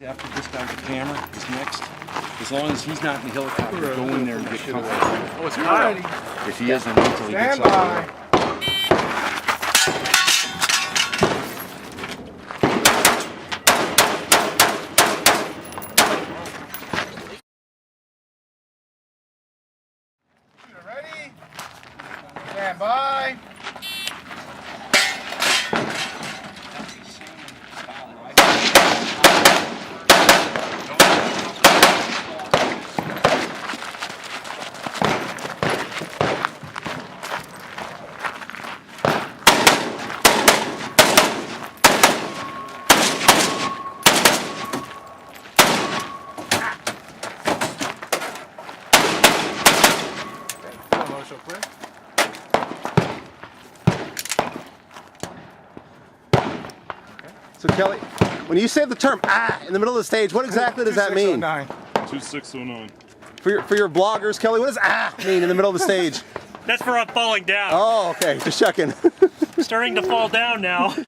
After this guy with the camera is next, as long as he's not in the helicopter, go in there and get comfortable. Oh, it's Kyle. If he isn't, until he gets Stand up by. there. Ready? Stand by. So Kelly, when you say the term in the middle of the stage, what exactly does that mean? 2609. For your bloggers, Kelly, what does mean in the middle of the stage? That's for I'm falling down. Oh, okay, just checking. Starting to fall down now.